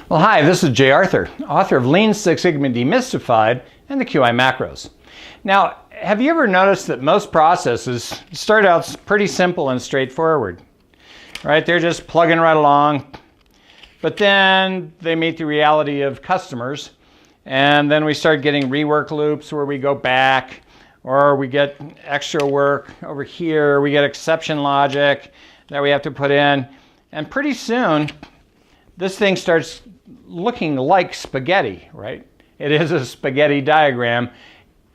Well, hi, this is Jay Arthur, author of Lean Six Sigma Demystified and the QI Macros. Now, have you ever noticed that most processes start out pretty simple and straightforward, right? They're just plugging right along, but then they meet the reality of customers, and then we start getting rework loops where we go back, or we get extra work over here, we get exception logic that we have to put in, and pretty soon, this thing starts looking like spaghetti, right? It is a spaghetti diagram,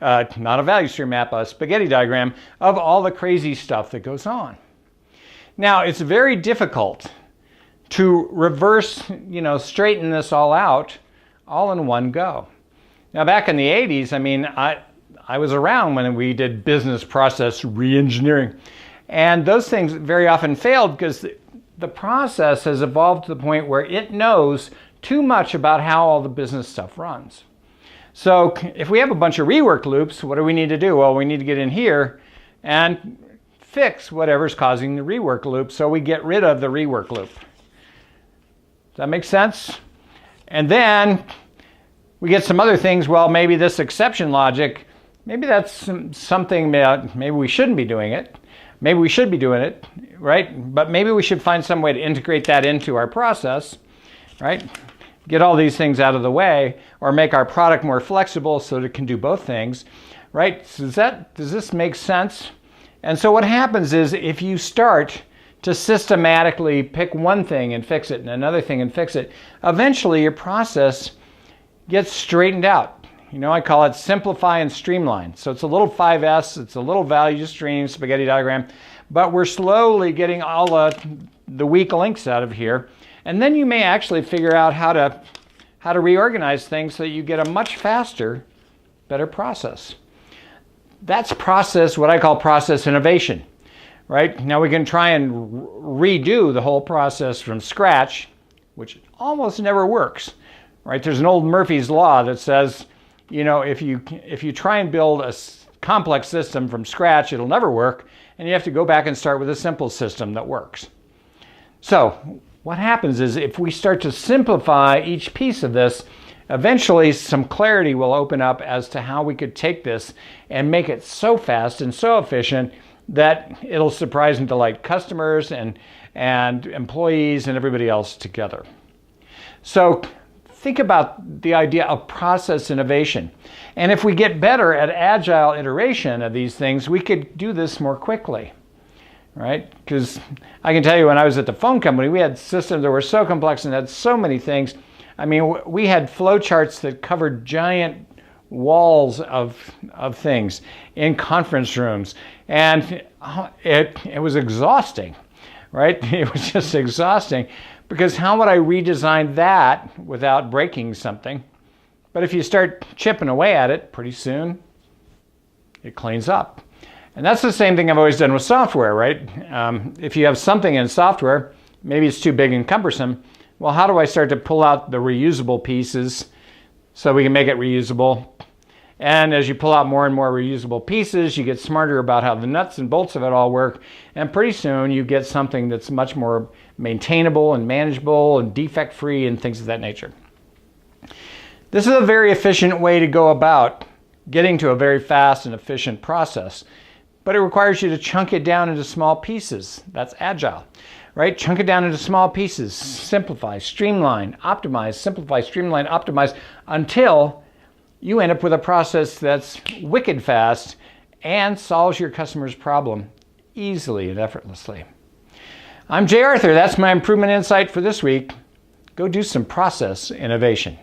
not a value stream map, a spaghetti diagram of all the crazy stuff that goes on. Now, it's very difficult to reverse, straighten this all out all in one go. Now, back in the 80s, I was around when we did Business Process Reengineering, and those things very often failed because the process has evolved to the point where it knows too much about how all the business stuff runs. So if we have a bunch of rework loops, what do we need to do? Well, we need to get in here and fix whatever's causing the rework loop so we get rid of the rework loop. Does that make sense? And then we get some other things. Well, maybe this exception logic, maybe that's something that maybe we shouldn't be doing it. Maybe we should be doing it, right? But maybe we should find some way to integrate that into our process, right? Get all these things out of the way, or make our product more flexible so that it can do both things, right? So does this make sense? And so what happens is if you start to systematically pick one thing and fix it and another thing and fix it, eventually your process gets straightened out. I call it simplify and streamline. So it's a little 5S, it's a little value stream spaghetti diagram, but we're slowly getting all the weak links out of here. And then you may actually figure out how to reorganize things so that you get a much faster, better process. That's what I call process innovation, right? Now we can try and redo the whole process from scratch, which almost never works, right? There's an old Murphy's Law that says, if you try and build a complex system from scratch, it'll never work, and you have to go back and start with a simple system that works. So what happens is if we start to simplify each piece of this, eventually some clarity will open up as to how we could take this and make it so fast and so efficient that it'll surprise and delight customers and employees and everybody else together. So think about the idea of process innovation. And if we get better at agile iteration of these things, we could do this more quickly, right? Because I can tell you when I was at the phone company, we had systems that were so complex and had so many things. We had flow charts that covered giant walls of things in conference rooms. And it was exhausting, right? It was just exhausting. Because how would I redesign that without breaking something? But if you start chipping away at it, pretty soon it cleans up. And that's the same thing I've always done with software, right? If you have something in software, maybe it's too big and cumbersome. Well, how do I start to pull out the reusable pieces so we can make it reusable? And as you pull out more and more reusable pieces, you get smarter about how the nuts and bolts of it all work. And pretty soon you get something that's much more maintainable and manageable and defect-free and things of that nature. This is a very efficient way to go about getting to a very fast and efficient process. But it requires you to chunk it down into small pieces. That's agile, right? Chunk it down into small pieces. Simplify, streamline, optimize, simplify, streamline, optimize, until you end up with a process that's wicked fast and solves your customer's problem easily and effortlessly. I'm Jay Arthur. That's my improvement insight for this week. Go do some process innovation.